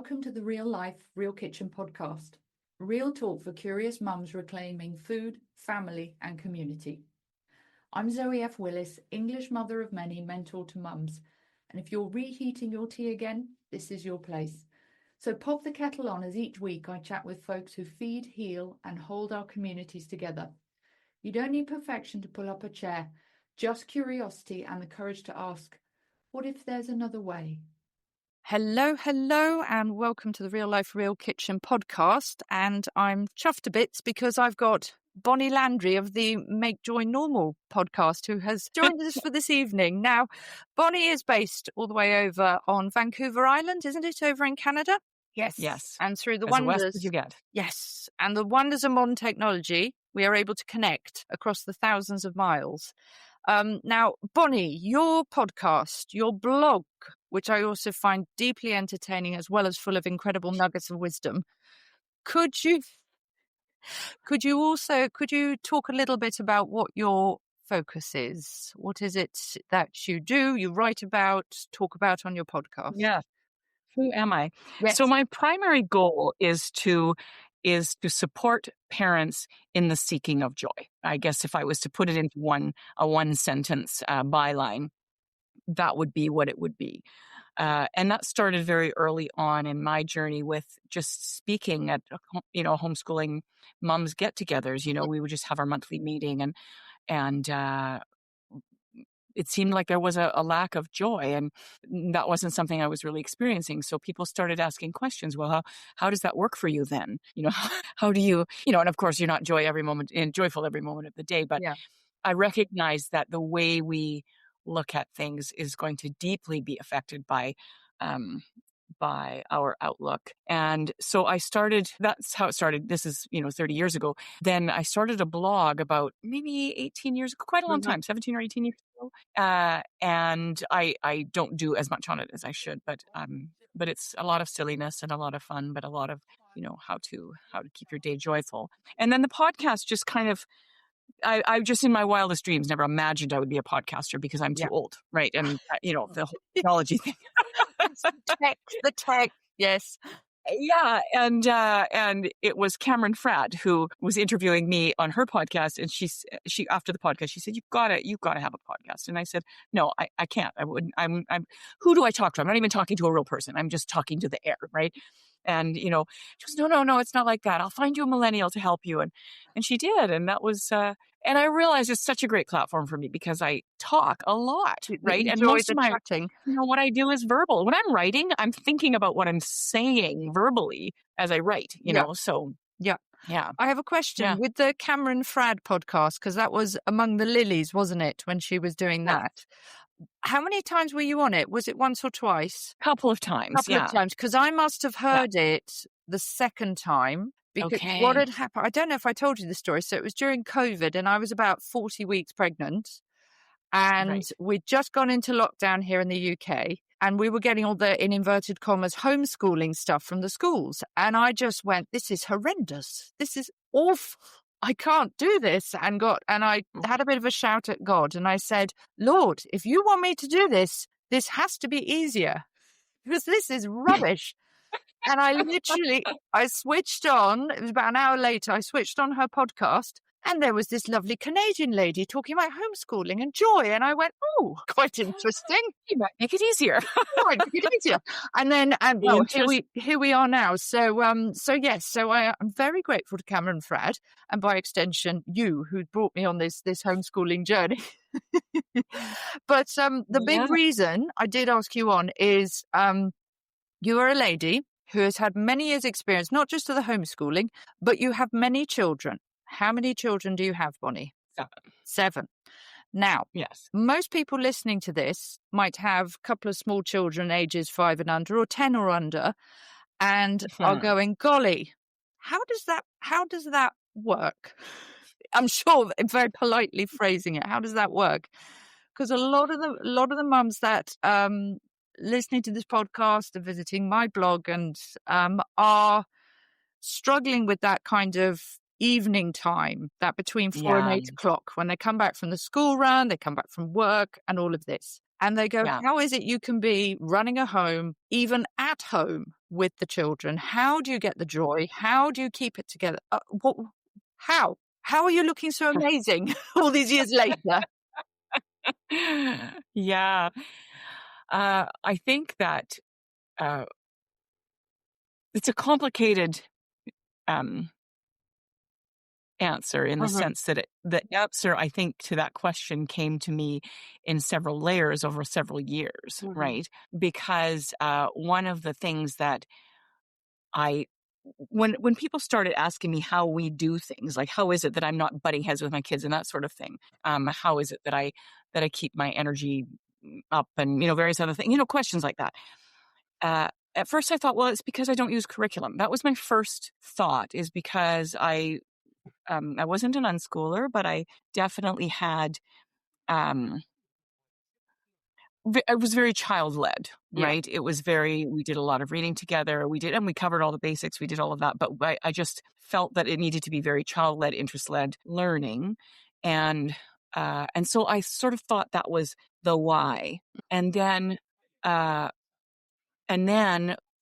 welcome to the Real Life, Real Kitchen podcast. Real talk for curious mums reclaiming food, family and community. I'm Zoë F. Willis, English mother of many, mentor to mums. And if you're reheating your tea again, this is your place. So pop the kettle on as each week I chat with folks who feed, heal and hold our communities together. You don't need perfection to pull up a chair, just curiosity and the courage to ask, what if there's another way? Hello, and welcome to the Real Life, Real Kitchen podcast. And I'm chuffed to bits because I've got Bonnie Landry of the Make Joy Normal podcast who has joined us for this evening. Now, Bonnie is based all the way over on Vancouver Island, isn't it, over in Canada? Yes. And through the as wonders west as you get. Yes. And the wonders of modern technology, we are able to connect across the thousands of miles. Now, Bonnie, your podcast, your blog, which I also find deeply entertaining as well as full of incredible nuggets of wisdom. Could you talk a little bit about what your focus is? What is it that you do, you write about, talk about on your podcast? Yeah. Who am I? Yes. So my primary goal is to support parents in the seeking of joy. I guess if I was to put it into a one sentence byline, that would be what it would be. And that started very early on in my journey with just speaking at, homeschooling moms get-togethers. We would just have our monthly meeting and it seemed like there was a lack of joy, and that wasn't something I was really experiencing. So people started asking questions. Well, how does that work for you then? How do you, and of course you're not joyful every moment of the day, but Yeah. I recognize that the way we look at things is going to deeply be affected by our outlook. And so that's how it started. This is, 30 years ago. Then I started a blog about maybe 18 years ago, quite a long time, 17 or 18 years ago. And I don't do as much on it as I should, but it's a lot of silliness and a lot of fun, but a lot of, how to keep your day joyful. And then the podcast just kind of, I just in my wildest dreams never imagined I would be a podcaster because I'm too old, right? And the whole technology thing. the tech, yes. Yeah, and it was Cameron Fradd who was interviewing me on her podcast, and she after the podcast she said, "You've got to have a podcast." And I said, "No, I can't. I wouldn't. I'm who do I talk to? I'm not even talking to a real person. I'm just talking to the air, right?" And she goes, "No, it's not like that. I'll find you a millennial to help you." And she did, and that was and I realized it's such a great platform for me because I talk a lot, right? And most of my chatting. what I do is verbal. When I'm writing, I'm thinking about what I'm saying verbally as I write, so. Yeah. Yeah. I have a question with the Cameron Fradd podcast, because that was Among the Lilies, wasn't it, when she was doing that? How many times were you on it? Was it once or twice? Couple of times, Couple of times, because I must have heard it the second time. Because what had happened, I don't know if I told you the story. So it was during COVID and I was about 40 weeks pregnant and we'd just gone into lockdown here in the UK and we were getting all the, in inverted commas, homeschooling stuff from the schools. And I just went, this is horrendous. This is awful. I can't do this. And I had a bit of a shout at God and I said, Lord, if you want me to do this, this has to be easier because this is rubbish. And I switched on, it was about an hour later, I switched on her podcast and there was this lovely Canadian lady talking about homeschooling and joy. And I went, oh, quite interesting. You might make it easier. And then, here we are now. So I'm very grateful to Cameron Fradd and by extension, you who brought me on this homeschooling journey. But the big reason I did ask you on is you are a lady who has had many years' experience, not just of the homeschooling, but you have many children. How many children do you have, Bonnie? 7. Now, most people listening to this might have a couple of small children, ages 5 and under, or 10 or under, and are going, golly, how does that work? I'm sure, very politely phrasing it, how does that work? Because a lot of the mums that listening to this podcast and visiting my blog and are struggling with that kind of evening time, that between 4 and 8 o'clock, when they come back from the school run, they come back from work and all of this. And they go, how is it you can be running a home, even at home with the children? How do you get the joy? How do you keep it together? How? How are you looking so amazing all these years later? Yeah. I think that it's a complicated answer in the sense that the answer, I think, to that question came to me in several layers over several years, right? Because one of the things that when people started asking me how we do things, like how is it that I'm not butting heads with my kids and that sort of thing, how is it that I keep my energy up, and various other things, questions like that. At first I thought, well, it's because I don't use curriculum. That was my first thought, is because I wasn't an unschooler, but I definitely had, I was very child-led, right? It was we did a lot of reading together. And we covered all the basics. We did all of that. But I just felt that it needed to be very child-led, interest-led learning. And so I sort of thought that was the why. And then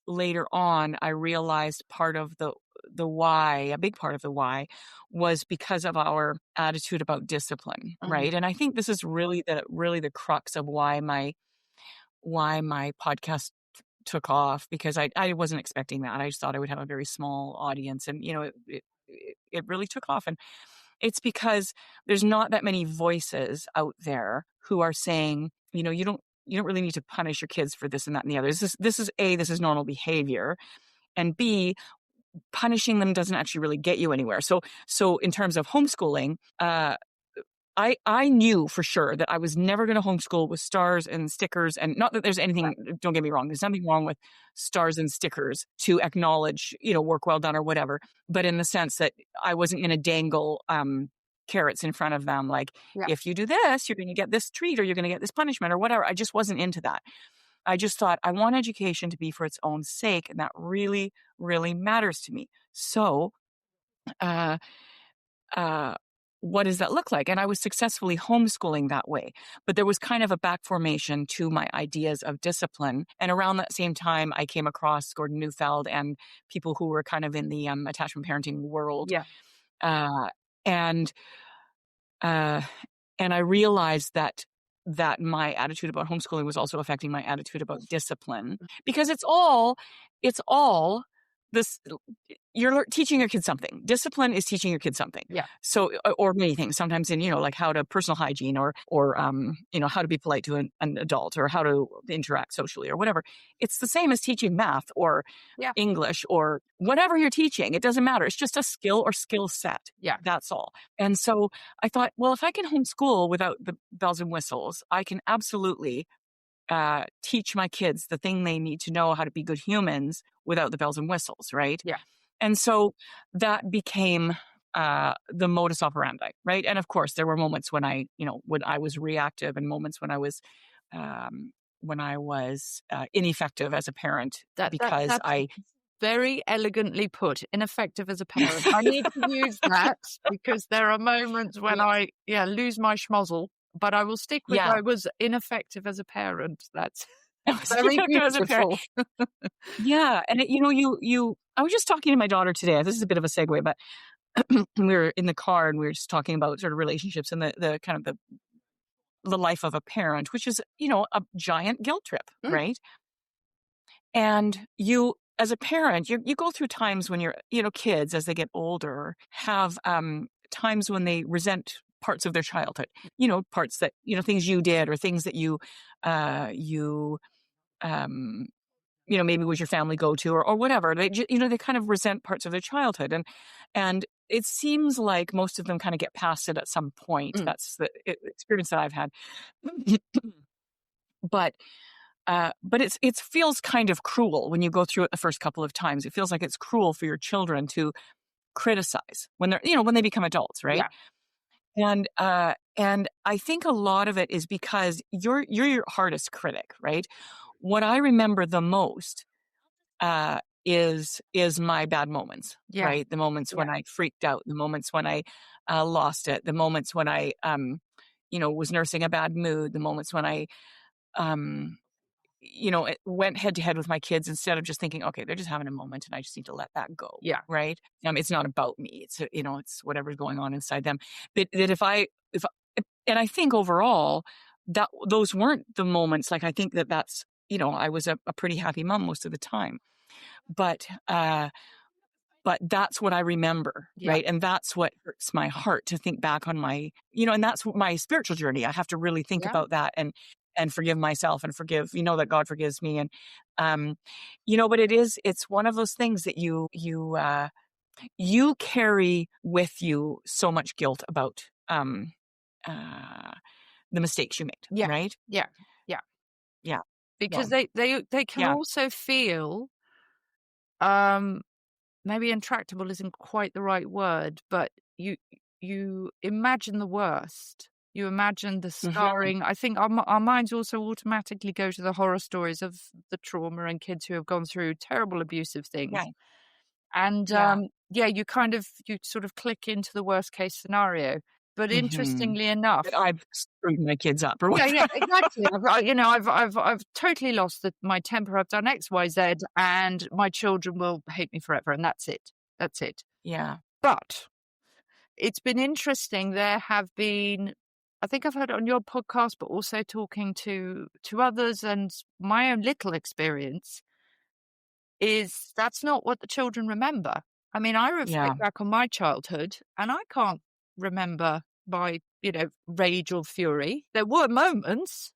later on, I realized part of the why, a big part of the why, was because of our attitude about discipline, right? And I think this is really the crux of why my podcast took off, because I wasn't expecting that. I just thought I would have a very small audience, and it really took off. And it's because there's not that many voices out there who are saying, you don't really need to punish your kids for this and that and the other. This is normal behavior, and B, punishing them doesn't actually really get you anywhere. So in terms of homeschooling, I knew for sure that I was never going to homeschool with stars and stickers. And not that there's anything, don't get me wrong, there's nothing wrong with stars and stickers to acknowledge, work well done or whatever. But in the sense that I wasn't going to dangle carrots in front of them, like, if you do this, you're going to get this treat, or you're going to get this punishment, or whatever. I just wasn't into that. I just thought, I want education to be for its own sake, and that really, really matters to me. So, what does that look like? And I was successfully homeschooling that way. But there was kind of a back formation to my ideas of discipline. And around that same time, I came across Gordon Neufeld and people who were kind of in the attachment parenting world. And I realized that my attitude about homeschooling was also affecting my attitude about discipline, because it's all this. You're teaching your kids something. Discipline is teaching your kids something. So, or many things. Sometimes in, like how to personal hygiene, or how to be polite to an adult, or how to interact socially, or whatever. It's the same as teaching math or English or whatever you're teaching. It doesn't matter. It's just a skill or skill set. That's all. And so I thought, well, if I can homeschool without the bells and whistles, I can absolutely teach my kids the thing they need to know, how to be good humans, without the bells and whistles, right? And so that became the modus operandi, right? And of course, there were moments when I was reactive, and moments when I was ineffective as a parent, because I very elegantly put, ineffective as a parent. I need to use that, because there are moments when I lose my schmozzle, but I will stick with I was ineffective as a parent. That's very beautiful. And I was just talking to my daughter today. This is a bit of a segue, but we were in the car and we were just talking about sort of relationships and the kind of the life of a parent, which is, a giant guilt trip, right? And you, as a parent, you go through times when kids, as they get older, have times when they resent parts of their childhood, parts that, things you did, or things that you maybe was your family go-to, or whatever. They they kind of resent parts of their childhood. And it seems like most of them kind of get past it at some point. That's the experience that I've had. But it feels kind of cruel when you go through it the first couple of times. It feels like it's cruel for your children to criticize when they're, when they become adults, right? And I think a lot of it is because you're your hardest critic, right? What I remember the most is my bad moments, right? The moments when I freaked out, the moments when I lost it, the moments when I, was nursing a bad mood, the moments when I, it went head to head with my kids instead of just thinking, okay, they're just having a moment and I just need to let that go. Yeah. Right. It's not about me. It's, it's whatever's going on inside them. But that and I think overall that those weren't the moments. Like, I think that's, I was a pretty happy mom most of the time, but that's what I remember. Right. And that's what hurts my heart to think back on my, and that's my spiritual journey. I have to really think about that and forgive myself and forgive, that God forgives me. And, but it's one of those things that you carry with you so much guilt about, the mistakes you made. Right. Yeah. Because they can also feel, maybe intractable isn't quite the right word, but you imagine the worst. You imagine the scarring. I think our minds also automatically go to the horror stories of the trauma and kids who have gone through terrible abusive things. Right. And you sort of click into the worst case scenario. But interestingly enough, that I've screwed my kids up or whatever. Yeah, exactly. I've totally lost my temper. I've done X, Y, Z, and my children will hate me forever, and that's it. That's it. Yeah. But it's been interesting. There have been, I think I've heard it on your podcast, but also talking to others, and my own little experience is that's not what the children remember. I mean, I reflect back on my childhood, and I can't remember my, rage or fury. There were moments,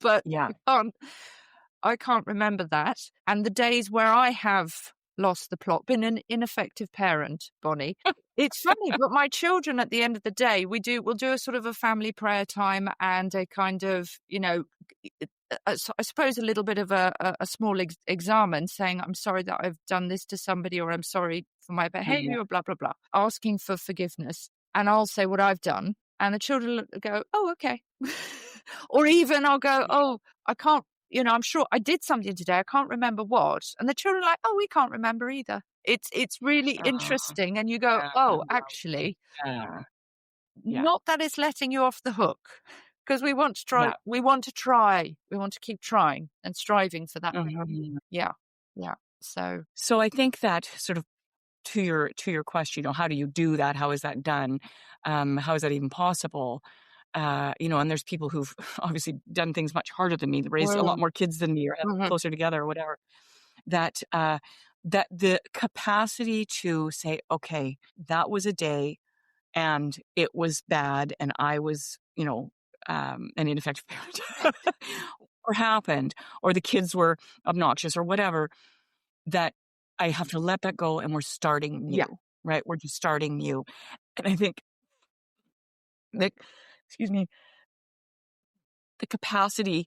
but I can't remember that. And the days where I have lost the plot, been an ineffective parent, Bonnie. It's funny, but my children, at the end of the day, we'll do a sort of a family prayer time and a kind of, I suppose a little bit of a small examen, saying, I'm sorry that I've done this to somebody, or I'm sorry for my behavior, or blah, blah, blah, asking for forgiveness. And I'll say what I've done. And the children go, oh, okay. Or even I'll go, oh, I can't, I'm sure I did something today. I can't remember what. And the children are like, oh, we can't remember either. It's really interesting. And you go, oh, actually, not that it's letting you off the hook, because we want to try. We want to try. We want to keep trying and striving for that. Yeah. So I think that sort of to your question, how do you do that? How is that done? How is that even possible? And there's people who've obviously done things much harder than me, raised a lot more kids than me, or have closer together or whatever. That the capacity to say, okay, that was a day and it was bad and I was, an ineffective parent or happened, or the kids were obnoxious or whatever, that I have to let that go and we're starting new, right? We're just starting new. And I think that, the capacity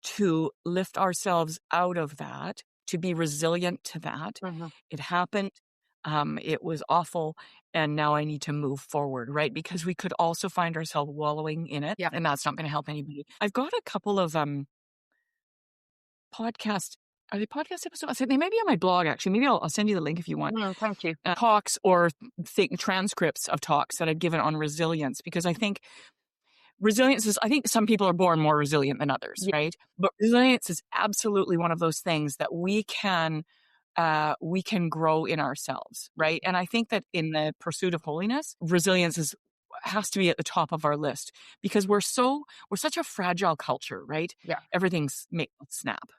to lift ourselves out of that, to be resilient to that. It happened. It was awful. And now I need to move forward, right? Because we could also find ourselves wallowing in it. And that's not going to help anybody. I've got a couple of podcast. Are they podcast episodes? They may be on my blog, actually. Maybe I'll send you the link if you want. Thank you. Talks or transcripts of talks that I've given on resilience, because I think resilience is, I think some people are born more resilient than others, right? But resilience is absolutely one of those things that we can grow in ourselves, right? And I think that in the pursuit of holiness, resilience has to be at the top of our list, because we're such a fragile culture, right? Yeah. Everything's snap,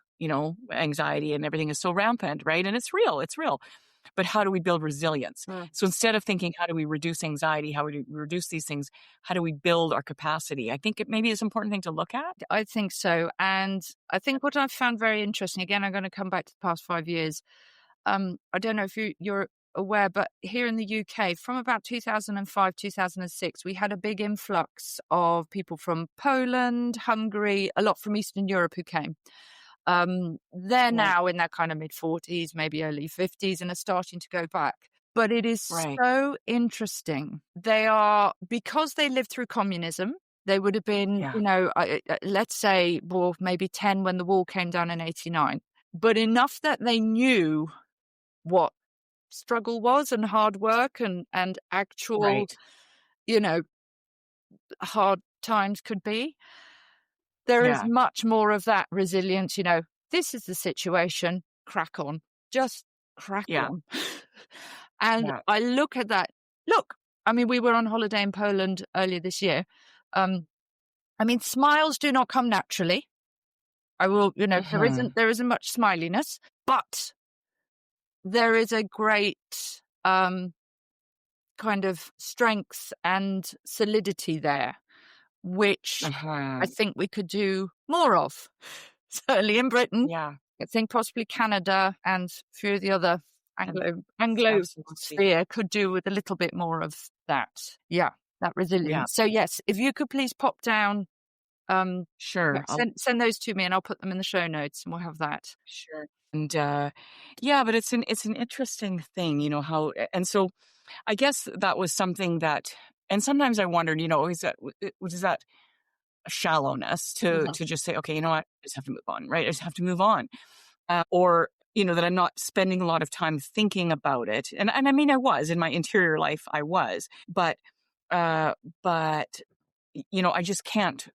anxiety and everything is so rampant, right? And it's real. But how do we build resilience? So instead of thinking, how do we reduce anxiety? How do we reduce these things? How do we build our capacity? I think it maybe is an important thing to look at. I think so. And I think what I've found very interesting, again, I'm going to come back to the past 5 years. I don't know if you're aware, but here in the UK, from about 2005, 2006, we had a big influx of people from Poland, Hungary, a lot from Eastern Europe who came. They're now in their kind of mid-40s, maybe early 50s, and are starting to go back. But it is so interesting. They are, because they lived through communism, they would have been, let's say, maybe 10 when the wall came down in 89. But enough that they knew what struggle was and hard work and actual, Right. hard times could be. There is Yeah. much more of that resilience, this is the situation, crack on, just crack Yeah. on. And Yeah. I look at that. Look, we were on holiday in Poland earlier this year. Smiles do not come naturally. I will, there isn't much smiliness, but there is a great kind of strength and solidity there, which I think we could do more of. Certainly in Britain. Yeah. I think possibly Canada and a few of the other Anglo Absolutely. sphere could do with a little bit more of that. Yeah, that resilience. Yeah. So yes, if you could please pop down, Sure. send those to me and I'll put them in the show notes and we'll have that. Sure. And but it's an interesting thing, how, and so I guess that was something that, and sometimes I wondered, is that shallowness to just say, okay, you know what, I just have to move on, right? I just have to move on. Or, that I'm not spending a lot of time thinking about it. And I mean, I was in my interior life, I was, but, I just can't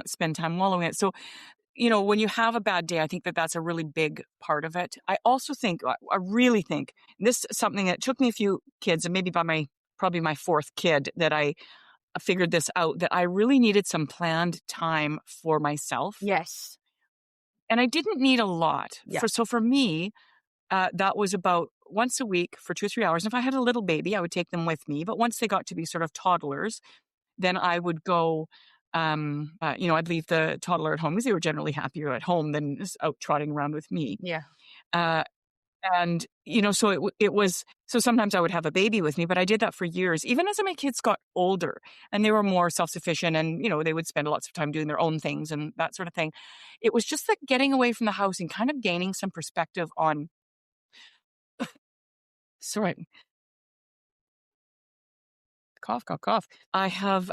spend time wallowing in it. So, when you have a bad day, I think that that's a really big part of it. I also think, I really think this is something that took me a few kids, and maybe by probably my fourth kid that I figured this out, that I really needed some planned time for myself. Yes. And I didn't need a lot. Yeah. So for me, that was about once a week for 2 or 3 hours. And if I had a little baby, I would take them with me. But once they got to be sort of toddlers, then I would go, I'd leave the toddler at home because they were generally happier at home than just out trotting around with me. Yeah. And, so it was, so sometimes I would have a baby with me, but I did that for years, even as my kids got older and they were more self-sufficient and, they would spend lots of time doing their own things and that sort of thing. It was just like getting away from the house and kind of gaining some perspective on, sorry, cough. I have,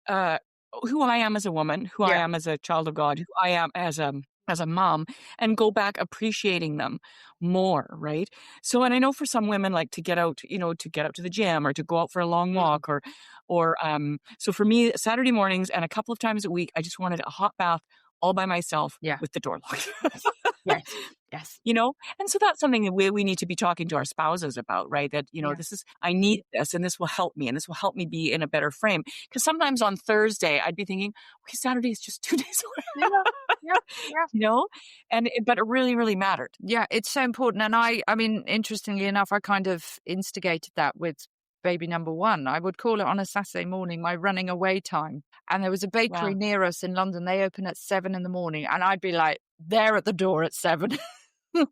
who I am as a woman, who I am as a child of God, who I am as a mom, and go back appreciating them more, right? So, and I know for some women, like to get out to the gym or to go out for a long walk or so for me, Saturday mornings and a couple of times a week, I just wanted a hot bath all by myself with the door locked. Yes. And so that's something that we need to be talking to our spouses about, right? That, I need this and this will help me and this will help me be in a better frame. Because sometimes on Thursday, I'd be thinking, okay, Saturday is just 2 days away. Yeah. But it really, really mattered. Yeah, it's so important. And I mean, interestingly enough, I kind of instigated that with baby number one. I would call it on a Saturday morning my running away time. And there was a bakery near us in London. They open at 7 a.m. and I'd be like, there at the door at 7. And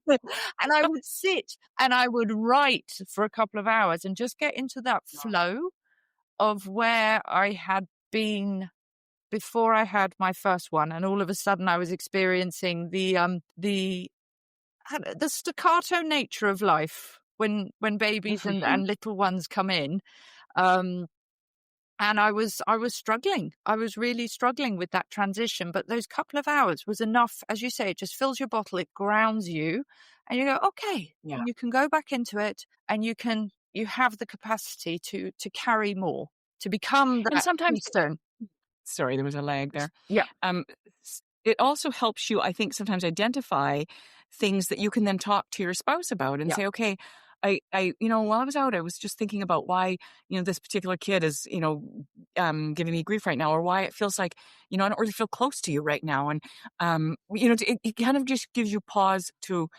I would sit and I would write for a couple of hours and just get into that flow of where I had been before I had my first one. And all of a sudden I was experiencing the staccato nature of life when babies and little ones come in. And I was struggling. I was really struggling with that transition. But those couple of hours was enough. As you say, it just fills your bottle. It grounds you. And you go, okay. Yeah. And you can go back into it. And you have the capacity to carry more, to become that keystone. Sorry, there was a lag there. Yeah. It also helps you, I think, sometimes identify things that you can then talk to your spouse about and say, okay, I while I was out, I was just thinking about why, this particular kid is, giving me grief right now, or why it feels like, I don't really feel close to you right now. And, it kind of just gives you pause to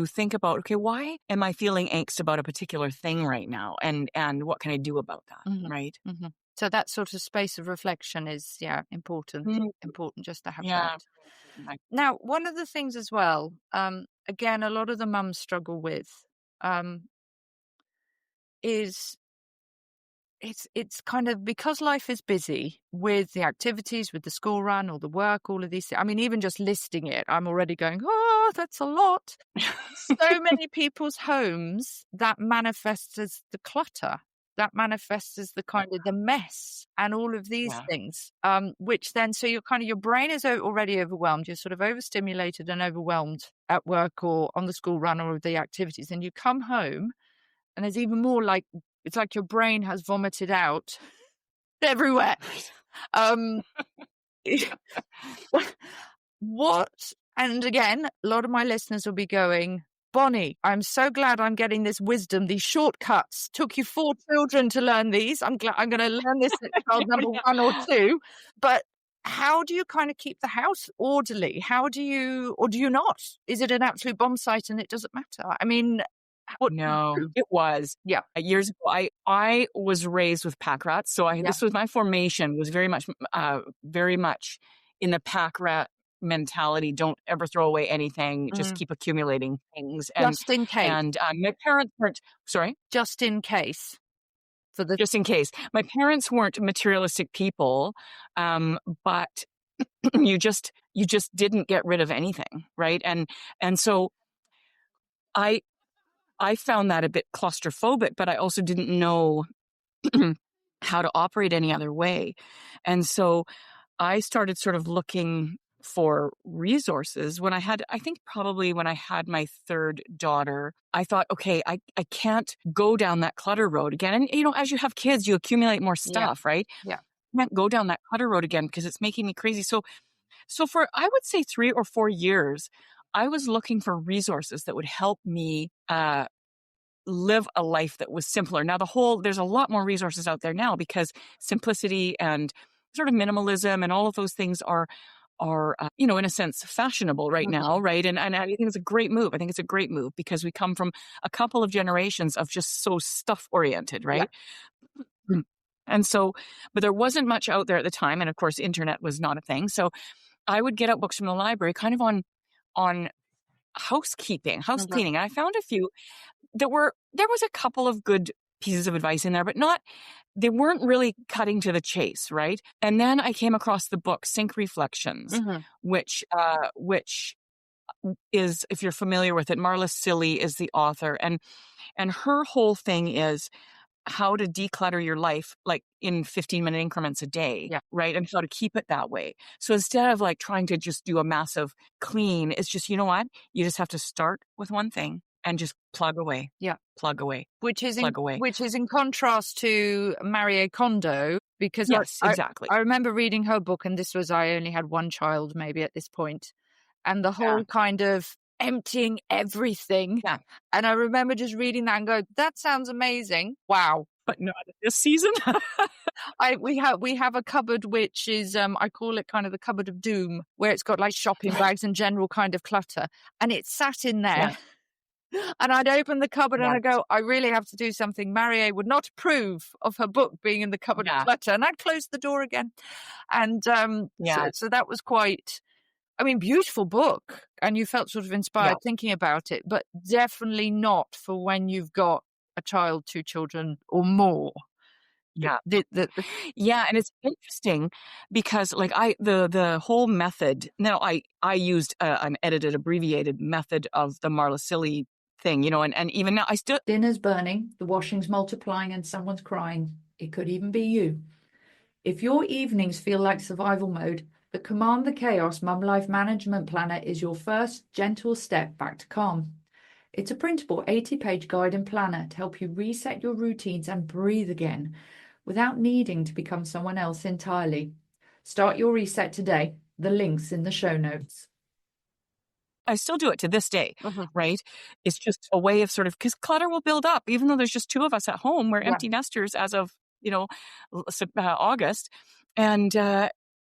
think about, okay, why am I feeling angst about a particular thing right now? And what can I do about that? Mm-hmm. Right. Mm-hmm. So that sort of space of reflection is, important. Mm-hmm. Important just to have that. Now, one of the things as well, again, a lot of the mums struggle with, is it's kind of, because life is busy with the activities, with the school run or the work, all of these things. I mean, even just listing it, I'm already going, oh, that's a lot. So many people's homes that manifests as the clutter that manifests as the kind of the mess and all of these things, which then, so your brain is already overwhelmed. You're sort of overstimulated and overwhelmed at work or on the school run or the activities. And you come home and there's even more it's like your brain has vomited out everywhere. What? And again, a lot of my listeners will be going, Bonnie, I'm so glad I'm getting this wisdom, these shortcuts. Took you 4 children to learn these. I'm glad I'm going to learn this at child number 1 or 2. But how do you kind of keep the house orderly? Or do you not? Is it an absolute bomb site and it doesn't matter? I mean, no, it was. Yeah. Years ago, I was raised with pack rats. So this was my formation was very much in the pack rat mentality. Don't ever throw away anything. Just keep accumulating things. Just in case. And my parents weren't, sorry? Just in case. Just in case. My parents weren't materialistic people, but you just didn't get rid of anything, right? And so I found that a bit claustrophobic, but I also didn't know how to operate any other way. And so I started sort of looking for resources when I had my 3rd daughter. I thought, okay, I can't go down that clutter road again. And, as you have kids, you accumulate more stuff, right? Yeah. I can't go down that clutter road again because it's making me crazy. So for, I would say 3 or 4 years, I was looking for resources that would help me live a life that was simpler. Now, there's a lot more resources out there now because simplicity and sort of minimalism and all of those things are in a sense fashionable right now, right? And I think it's a great move. I think it's a great move because we come from a couple of generations of just so stuff oriented, right? Yeah. And so, but there wasn't much out there at the time, and of course, internet was not a thing. So I would get out books from the library, kind of on housekeeping, house cleaning, and I found a few there was a couple of good pieces of advice in there, but they weren't really cutting to the chase, right? And then I came across the book Sink Reflections, which is, if you're familiar with it, Marla Silly is the author, and her whole thing is how to declutter your life like in 15-minute increments a day, right? And how to keep it that way. So instead of like trying to just do a massive clean, it's just, you know what? You just have to start with one thing and just plug away. Yeah. Plug away. Which is in contrast to Marie Kondo, because exactly. I remember reading her book, and I only had 1 child maybe at this point, and the whole kind of emptying everything. Yeah. And I remember just reading that and go, that sounds amazing. Wow. But not this season. We have a cupboard which is I call it kind of the cupboard of doom, where it's got like shopping bags and general kind of clutter, and it sat in there. Yeah. And I'd open the cupboard and I'd go, I really have to do something. Marie would not approve of her book being in the cupboard of clutter. And I'd close the door again. And so that was quite, beautiful book. And you felt sort of inspired thinking about it, but definitely not for when you've got a child, 2 children or more. Yeah. And it's interesting because like the whole method, now I used an edited, abbreviated method of the Marla Silly thing, and even now I still. Dinner's burning, the washing's multiplying, and someone's crying. It could even be you. If your evenings feel like survival mode, the Command the Chaos Mum Life Management Planner is your first gentle step back to calm. It's a printable 80-page guide and planner to help you reset your routines and breathe again without needing to become someone else entirely. Start your reset today. The link's in the show notes. I still do it to this day, right? It's just a way of sort of, because clutter will build up, even though there's just 2 of us at home. We're empty nesters as of, August.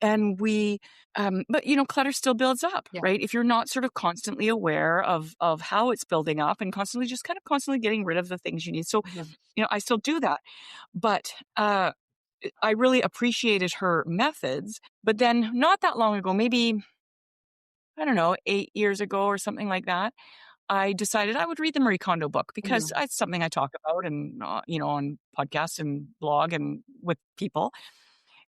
And we, but clutter still builds up, right? If you're not sort of constantly aware of how it's building up and constantly getting rid of the things you need. So, I still do that, but, I really appreciated her methods, but then not that long ago, maybe, I don't know, 8 years ago or something like that, I decided I would read the Marie Kondo book because it's something I talk about and, on podcasts and blog and with people.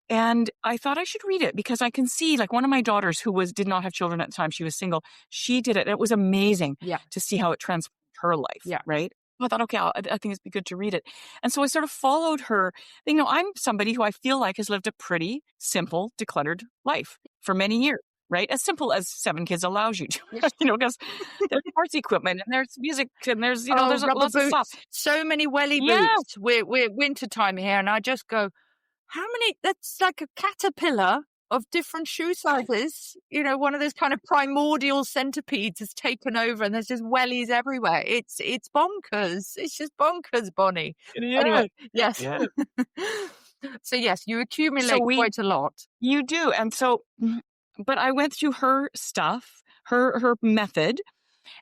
And I thought I should read it because I can see, like, one of my daughters who did not have children at the time, she was single, she did it. It was amazing to see how it transformed her life, right? I thought, okay, I think it'd be good to read it. And so I sort of followed her. You know, I'm somebody who I feel like has lived a pretty simple, decluttered life for many years, right? As simple as 7 kids allows you to, you know, because there's sports equipment and there's music and there's, you know, there's rubber lots boots, of stuff. so many welly boots. We're wintertime here, and I just go, how many? That's like a caterpillar of different shoe sizes. You know, one of those kind of primordial centipedes has taken over, and there's just wellies everywhere. It's bonkers. It's just bonkers, Bonnie. Yeah. Anyway, yes. Yeah. So yes, you accumulate quite a lot. You do. And so, but I went through her stuff, her method,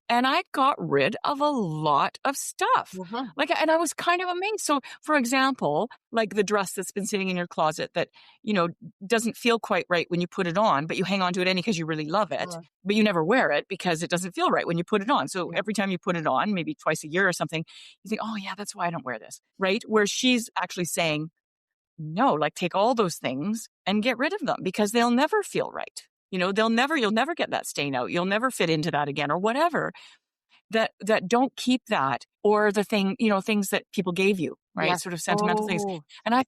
and I got rid of a lot of stuff. Like, and I was kind of amazed. So, for example, like the dress that's been sitting in your closet that, you know, doesn't feel quite right when you put it on, but you hang on to it because you really love it, but you never wear it because it doesn't feel right when you put it on. So every time you put it on, maybe twice a year or something, you think, oh yeah, that's why I don't wear this, right? Where she's actually saying, no, like take all those things and get rid of them because they'll never feel right. You know, you'll never get that stain out. You'll never fit into that again or whatever. That don't keep that, or the thing, you know, things that people gave you, right? Sort of sentimental things. And I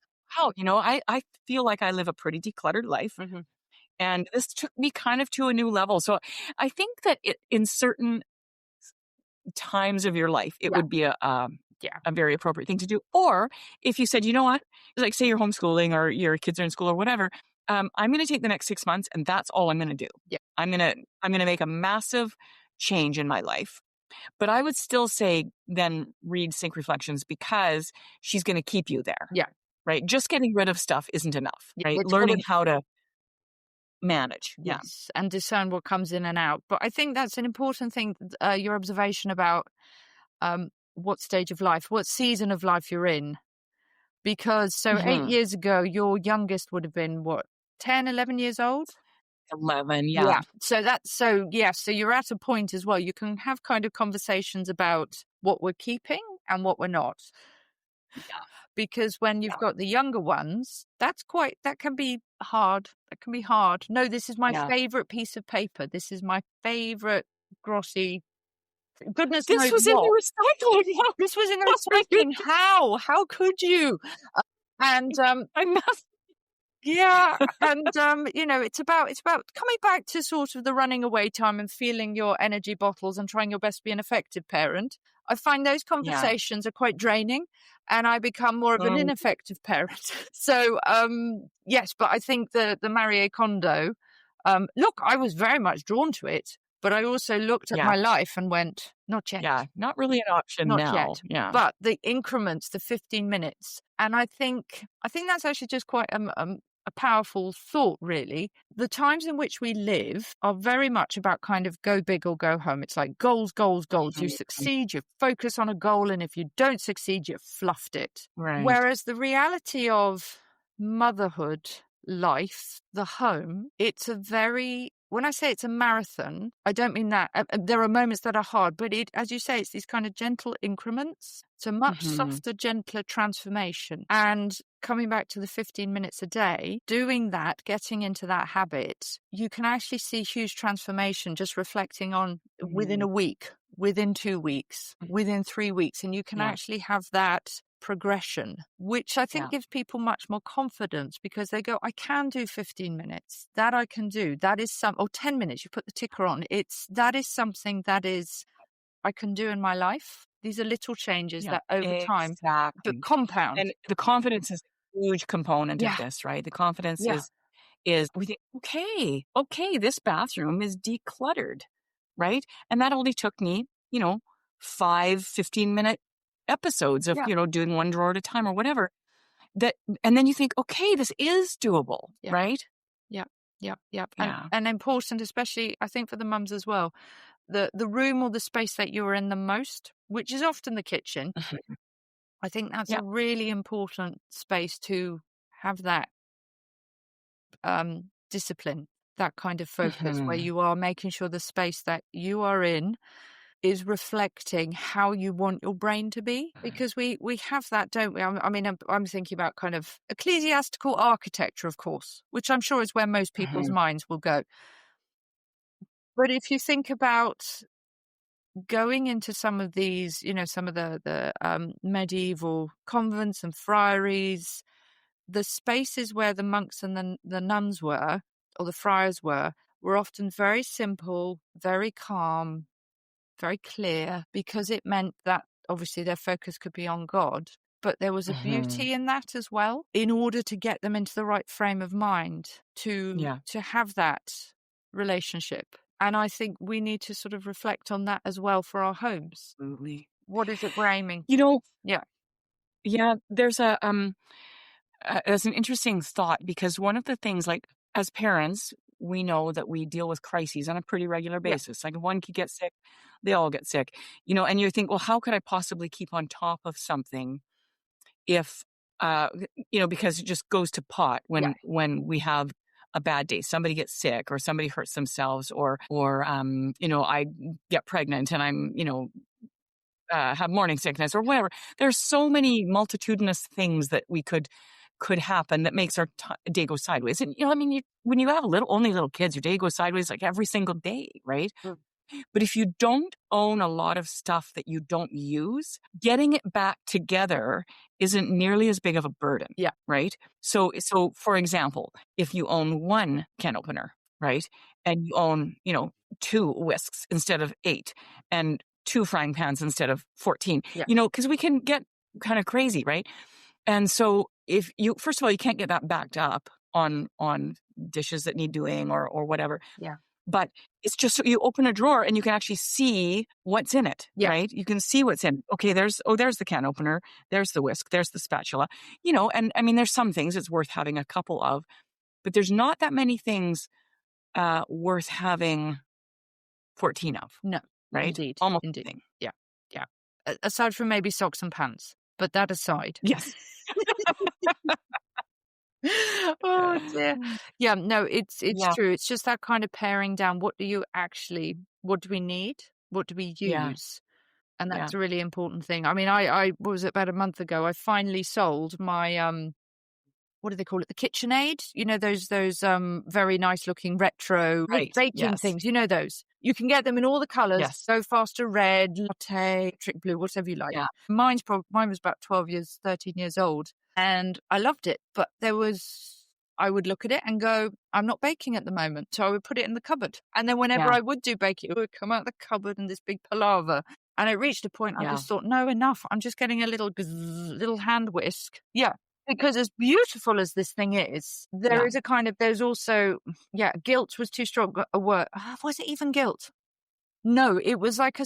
feel like I live a pretty decluttered life. And this took me kind of to a new level. So I think that in certain times of your life, it would be a very appropriate thing to do. Or if you said, you know what, like say you're homeschooling or your kids are in school or whatever, I'm going to take the next 6 months and that's all I'm going to do. I'm going to make a massive change in my life. But I would still say then read Sync Reflections because she's going to keep you there. Right. Just getting rid of stuff isn't enough. Right. Learning how to manage. Yes. And discern what comes in and out. But I think that's an important thing. Your observation about what stage of life, what season of life you're in. Because 8 years ago, your youngest would have been what, 10, 11 years old? 11, So you're at a point as well. You can have kind of conversations about what we're keeping and what we're not. Because when you've got the younger ones, that can be hard. That can be hard. No, this is my favorite piece of paper. This is my favorite glossy. Goodness knows this was in the recycling. This was in the recycling. How could you? And I must. Yeah, and you know, it's about coming back to sort of the running away time and feeling your energy bottles and trying your best to be an effective parent. I find those conversations are quite draining, and I become more of an ineffective parent. So yes, but I think the Marie Kondo. Look, I was very much drawn to it, but I also looked at my life and went, not yet. Yeah, not really an option not now. Yet. Yeah, but the increments, the 15 minutes, and I think that's actually just quite a powerful thought, really. The times in which we live are very much about kind of go big or go home. It's like goals. You succeed, you focus on a goal, and if you don't succeed, you've fluffed it. Right. Whereas the reality of motherhood, life, the home, when I say it's a marathon, I don't mean that. There are moments that are hard, but as you say, it's these kind of gentle increments. It's a much softer, gentler transformation. And coming back to the 15 minutes a day, doing that, getting into that habit, you can actually see huge transformation just reflecting on within a week, within 2 weeks, within 3 weeks. And you can actually have that progression, which I think gives people much more confidence because they go, I can do 15 minutes. That I can do. That is 10 minutes. You put the ticker on. That is something that is I can do in my life. These are little changes that over time but compound. And the confidence is a huge component of this, right? The confidence is we think, okay, this bathroom is decluttered, right? And that only took me, 5 15-minute episodes of, doing one drawer at a time or whatever. And then you think, okay, this is doable, right? Yep. And important, especially I think for the mums as well, the room or the space that you're in the most, which is often the kitchen. I think that's a really important space to have that discipline, that kind of focus where you are making sure the space that you are in is reflecting how you want your brain to be, because we have that, don't we? I mean, I'm thinking about kind of ecclesiastical architecture, of course, which I'm sure is where most people's minds will go. But if you think about going into some of these, some of the medieval convents and friaries, the spaces where the monks and the nuns were, or the friars were often very simple, very calm, very clear, because it meant that obviously their focus could be on God. But there was a beauty in that as well, in order to get them into the right frame of mind to have that relationship. And I think we need to sort of reflect on that as well for our homes. Absolutely. What is it we're aiming? Yeah. There's an interesting thought, because one of the things, like, as parents, we know that we deal with crises on a pretty regular basis. Like, if one kid gets sick, they all get sick, and you think, well, how could I possibly keep on top of something if, because it just goes to pot when we have a bad day, somebody gets sick or somebody hurts themselves, or I get pregnant and I'm, have morning sickness or whatever. There's so many multitudinous things that could happen that makes our day go sideways. And, when you have only little kids, your day goes sideways like every single day, right? But if you don't own a lot of stuff that you don't use, getting it back together isn't nearly as big of a burden. Yeah. Right? So for example, if you own one can opener, right? And you own, 2 whisks instead of 8, and 2 frying pans instead of 14, because we can get kind of crazy, right? And so if you, first of all, you can't get that backed up on dishes that need doing or whatever. Yeah. But it's just, so you open a drawer and you can actually see what's in it, right? You can see what's in it. Okay, there's the can opener, there's the whisk, there's the spatula, and there's some things it's worth having a couple of, but there's not that many things worth having 14 of. No, right? Indeed. Almost Indeed. anything. Yeah. Aside from maybe socks and pants, but that aside. Yes. Oh dear. Yeah, no, it's Yeah. true. It's just that kind of paring down. What do we need? What do we Yeah. use? And that's a really important thing. I was about a month ago, I finally sold my what do they call it? The KitchenAid. Those very nice looking retro baking things. Those. You can get them in all the colours. Yes. Go faster red, latte, electric blue, whatever you like. Yeah. Mine was about 13 years old, and I loved it. But I would look at it and go, I'm not baking at the moment. So I would put it in the cupboard. And then whenever I would do baking, it would come out the cupboard in this big palaver. And it reached a point I just thought, no, enough. I'm just getting a little hand whisk. Yeah. Because as beautiful as this thing is, there is there's also, guilt was too strong a word. Was it even guilt? No, it was like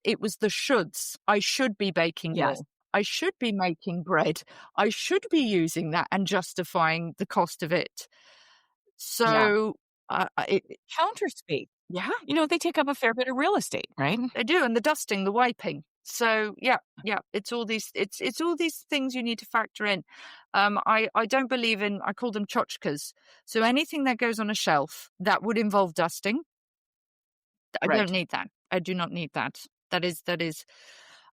it was the shoulds. I should be baking more. I should be making bread. I should be using that and justifying the cost of it. So counter space. Yeah. They take up a fair bit of real estate, right? They do. And the dusting, the wiping. So it's all these things you need to factor in. I don't believe in, I call them tchotchkes. So anything that goes on a shelf that would involve dusting, I don't need that. I do not need that. That is.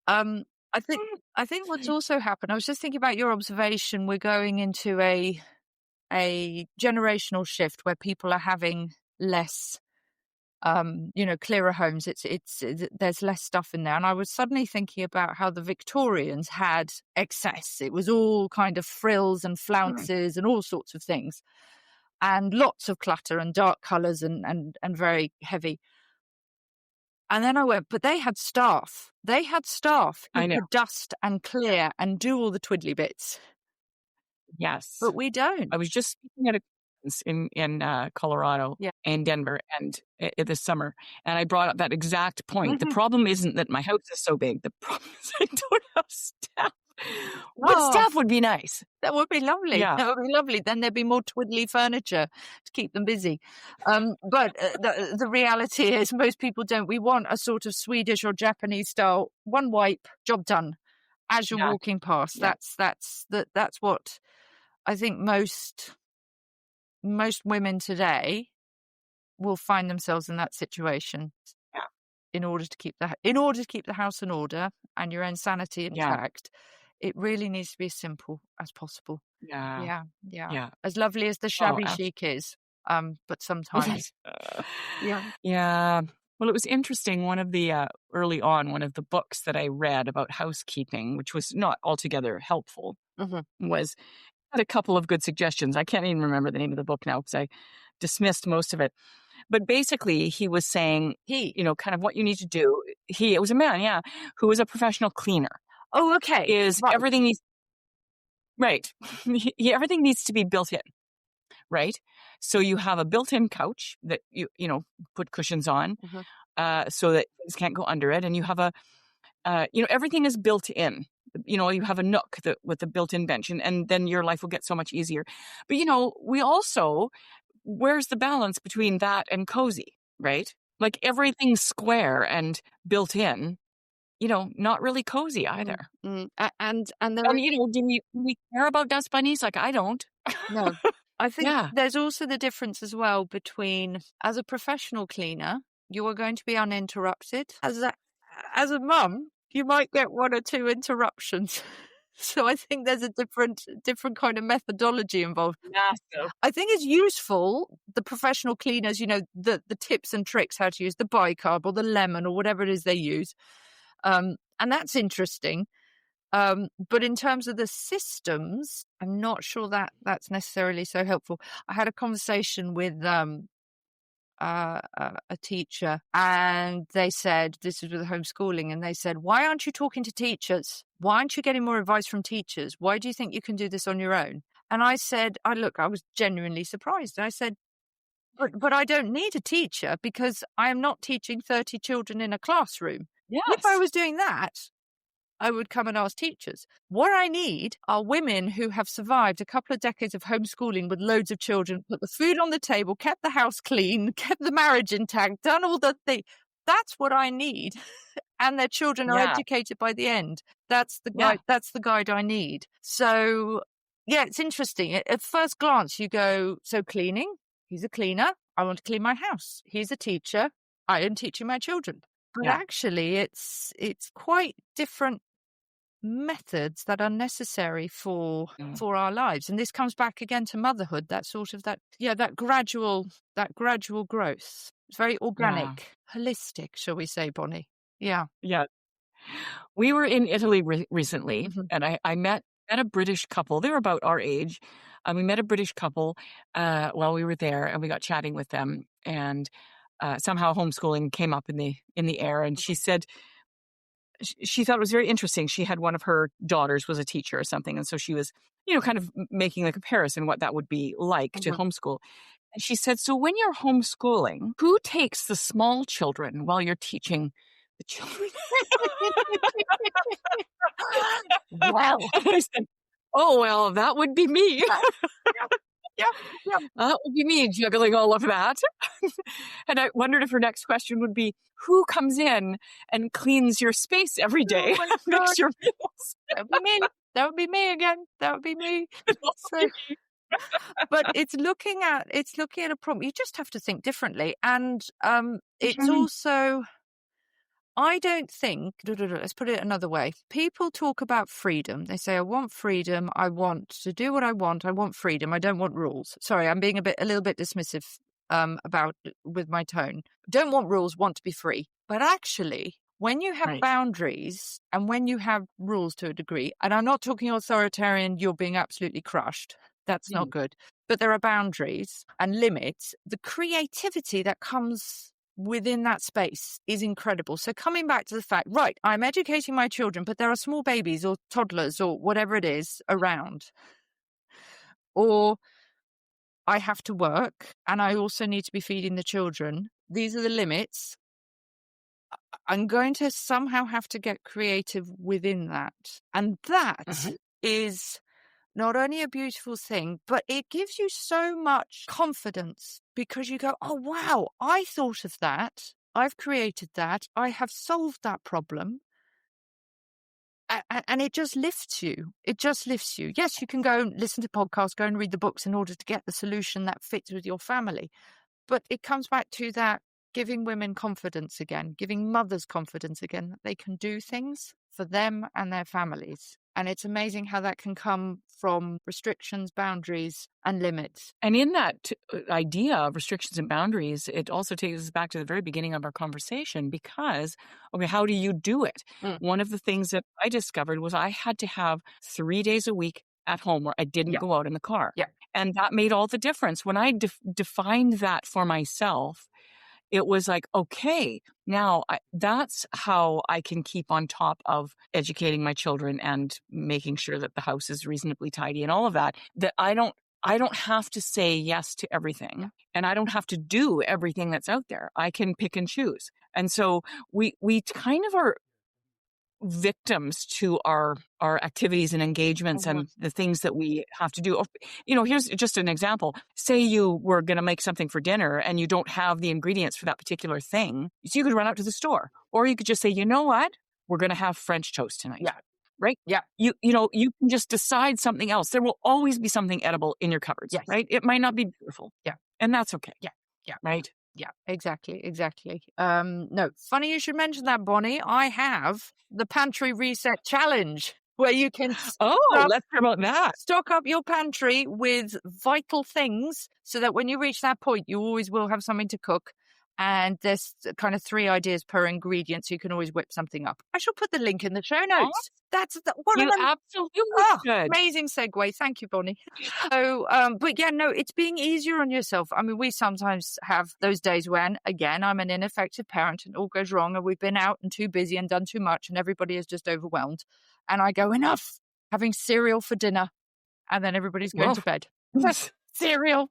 I think what's also happened. I was just thinking about your observation. We're going into a generational shift where people are having less. Clearer homes. There's less stuff in there. And I was suddenly thinking about how the Victorians had excess. It was all kind of frills and flounces and all sorts of things, and lots of clutter and dark colours and very heavy. And then I went, but they had staff. They had staff who could dust and clear and do all the twiddly bits. Yes. But we don't. I was just speaking at a in Colorado and Denver and this summer, and I brought up that exact point. The problem isn't that my house is so big. The problem is I don't have staff. But staff would be nice. That would be lovely. Yeah. That would be lovely. Then there'd be more twiddly furniture to keep them busy. But the reality is most people don't. We want a sort of Swedish or Japanese style, one wipe, job done, as you're walking past. Yeah. That's what I think most women today will find themselves in that situation. In order to keep the house in order and your own sanity intact, it really needs to be as simple as possible. Yeah. As lovely as the shabby chic is, but sometimes. Yeah. Well, it was interesting. One of the early on, one of the books that I read about housekeeping, which was not altogether helpful, was had a couple of good suggestions. I can't even remember the name of the book now because I dismissed most of it. But basically, he was saying, kind of what you need to do. It was a man, yeah, who was a professional cleaner. Oh, okay. Is right. Everything needs right. Everything needs to be built in, right? So you have a built-in couch that you put cushions on, so that things can't go under it, and you have everything is built in. You have a nook with a built-in bench, and then your life will get so much easier. But we also, where's the balance between that and cozy, right? Like everything's square and built in, not really cozy either. And do we care about dust bunnies? Like I don't. No. I think there's also the difference as well between, as a professional cleaner, you are going to be uninterrupted. As a mum, you might get one or two interruptions. So I think there's a different kind of methodology involved. Massive. I think it's useful, the professional cleaners, the tips and tricks, how to use the bicarb or the lemon or whatever it is they use. And that's interesting. But in terms of the systems, I'm not sure that that's necessarily so helpful. I had a conversation with a teacher, and they said, this was with homeschooling, and they said, why aren't you talking to teachers? Why aren't you getting more advice from teachers? Why do you think you can do this on your own? And I said, I was genuinely surprised. I said, but I don't need a teacher because I am not teaching 30 children in a classroom. Yes. If I was doing that, I would come and ask teachers. What I need are women who have survived a couple of decades of homeschooling with loads of children, put the food on the table, kept the house clean, kept the marriage intact, done all the things. That's what I need. And their children are educated by the end. That's the guide. That's the guide I need. So, it's interesting. At first glance, you go, so cleaning, he's a cleaner. I want to clean my house. He's a teacher. I am teaching my children. But actually, it's quite different methods that are necessary for our lives, and this comes back again to motherhood. That sort of that gradual growth. It's very organic, holistic, shall we say, Bonnie? Yeah. We were in Italy recently, and I met a British couple. They were about our age. We met a British couple while we were there, and we got chatting with them, and somehow homeschooling came up in the air, and she said she thought it was very interesting. She had one of her daughters was a teacher or something, and so she was, kind of making the comparison what that would be like to homeschool. And she said, so when you're homeschooling, who takes the small children while you're teaching the children? Wow. I said, oh, well, that would be me. That would be me juggling all of that. And I wondered if her next question would be, who comes in and cleans your space every day? Makes your meals? That would be me. That would be me again. That would be me. But it's looking at a problem. You just have to think differently. And it's also, I don't think, let's put it another way. People talk about freedom. They say, I want freedom. I want to do what I want. I want freedom. I don't want rules. Sorry, I'm being a little bit dismissive with my tone. Don't want rules, want to be free. But actually, when you have boundaries and when you have rules to a degree, and I'm not talking authoritarian, you're being absolutely crushed. That's not good. But there are boundaries and limits. The creativity that comes within that space is incredible. So coming back to the fact, right, I'm educating my children, but there are small babies or toddlers or whatever it is around. Or I have to work and I also need to be feeding the children. These are the limits. I'm going to somehow have to get creative within that. And that is not only a beautiful thing, but it gives you so much confidence because you go, oh, wow, I thought of that. I've created that. I have solved that problem. And it just lifts you. It just lifts you. Yes, you can go and listen to podcasts, go and read the books in order to get the solution that fits with your family. But it comes back to that giving women confidence again, giving mothers confidence again, that they can do things for them and their families. And it's amazing how that can come from restrictions, boundaries, and limits. And in that idea of restrictions and boundaries, it also takes us back to the very beginning of our conversation because, okay, how do you do it? One of the things that I discovered was I had to have 3 days a week at home where I didn't go out in the car. Yeah. And that made all the difference. When I defined that for myself, it was like, okay, now that's how I can keep on top of educating my children and making sure that the house is reasonably tidy and all of that, that I don't have to say yes to everything and I don't have to do everything that's out there. I can pick and choose. And so we kind of are victims to our activities and engagements and the things that we have to do. Here's just an example. Say you were going to make something for dinner and you don't have the ingredients for that particular thing. So you could run out to the store, or you could just say, you know what? We're going to have French toast tonight. Yeah. Right? Yeah. You can just decide something else. There will always be something edible in your cupboards, right? It might not be beautiful. Yeah. And that's okay. Yeah. Yeah. Right? Yeah, exactly. No, funny you should mention that, Bonnie. I have the Pantry Reset Challenge where you can let's hear about that. Stock up your pantry with vital things so that when you reach that point, you always will have something to cook. And there's kind of 3 ideas per ingredient, so you can always whip something up. I shall put the link in the show notes. That's one of them. Absolutely should. Amazing segue. Thank you, Bonnie. So, but yeah, no, it's being easier on yourself. I mean, we sometimes have those days when, again, I'm an ineffective parent and all goes wrong and we've been out and too busy and done too much and everybody is just overwhelmed. And I go, enough, having cereal for dinner. And then everybody's going to bed. Cereal.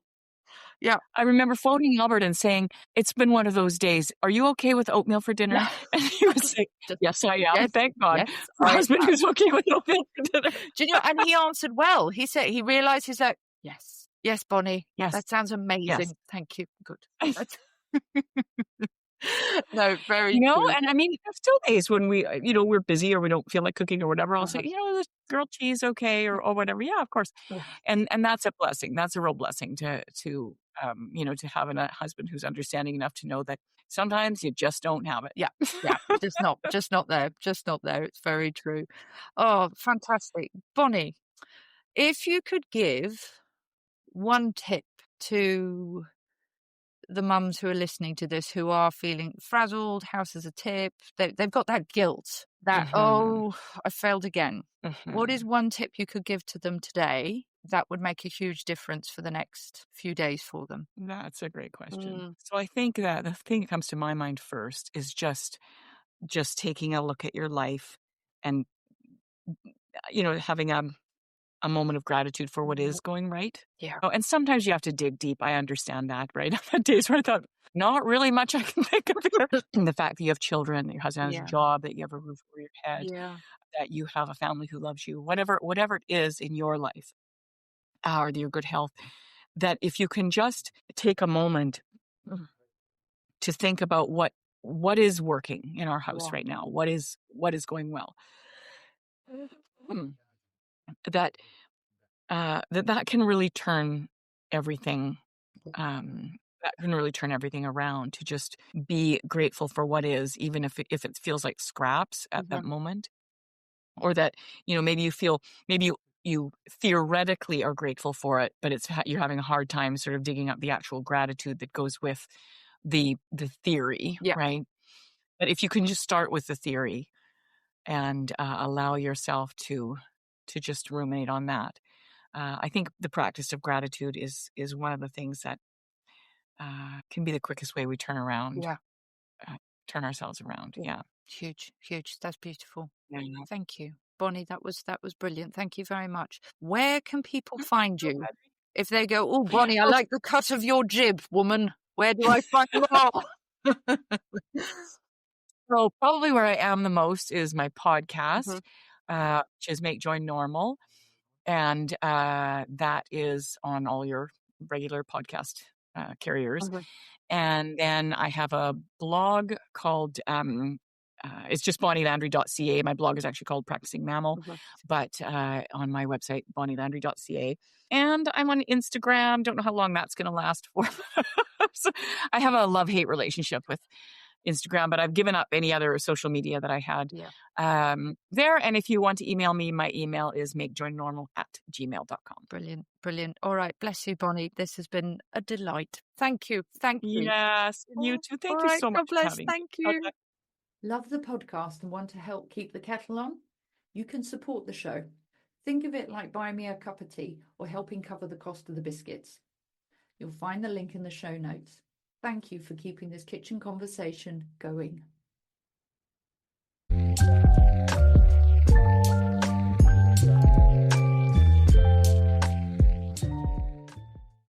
Yeah. I remember phoning Albert and saying, it's been one of those days. Are you okay with oatmeal for dinner? And he was like, yes, I am. Yes, Thank God. yes, My husband is okay with oatmeal for dinner. Do you know, and he answered well. He said, he realized, he's like, yes, Bonnie. Yes. That sounds amazing. Yes. Thank you. Good. No, very true. And I mean, there's still days when we, we're busy or we don't feel like cooking or whatever. I'll say, this grilled cheese, okay, or whatever. Yeah, of course. And that's a blessing. That's a real blessing to have a husband who's understanding enough to know that sometimes you just don't have it. Yeah, just not there. It's very true. Oh, fantastic. Bonnie, if you could give one tip to the mums who are listening to this, who are feeling frazzled, house is a tip, they've got that guilt that, I failed again. What is one tip you could give to them today that would make a huge difference for the next few days for them? That's a great question. So I think that the thing that comes to my mind first is just taking a look at your life and, having a moment of gratitude for what is going right. Yeah. Oh, and sometimes you have to dig deep. I understand that, right? I've had days where I thought, not really much I can think of here. And the fact that you have children, that your husband has a job, that you have a roof over your head, that you have a family who loves you, whatever it is in your life, or your good health, that if you can just take a moment to think about what is working in our house right now, what is going well, that can really turn everything. That can really turn everything around, to just be grateful for what is, even if it feels like scraps at that moment, or that maybe you theoretically are grateful for it, but you're having a hard time sort of digging up the actual gratitude that goes with the theory, right? But if you can just start with the theory and allow yourself to just ruminate on that, I think the practice of gratitude is one of the things that can be the quickest way we turn ourselves around. Yeah. Huge. That's beautiful. Yeah. Thank you, Bonnie. That was brilliant. Thank you very much. Where can people find you if they go, oh, Bonnie, I like the cut of your jib, woman? Where do I find you? So probably where I am the most is my podcast, which is Make Joy Normal. And that is on all your regular podcast carriers. And then I have a blog called, it's just bonnielandry.ca. My blog is actually called Practicing Mammal, but on my website, bonnielandry.ca. And I'm on Instagram. Don't know how long that's going to last for. So I have a love-hate relationship with Instagram, but I've given up any other social media that I had there. And if you want to email me, my email is makejoynormal@gmail.com. Brilliant. Brilliant. All right. Bless you, Bonnie. This has been a delight. Thank you. Thank you. Yes. You too. Thank you so much. God bless. For having Thank me. you. Okay. Love the podcast and want to help keep the kettle on? You can support the show. Think of it like buying me a cup of tea or helping cover the cost of the biscuits. You'll find the link in the show notes. Thank you for keeping this kitchen conversation going.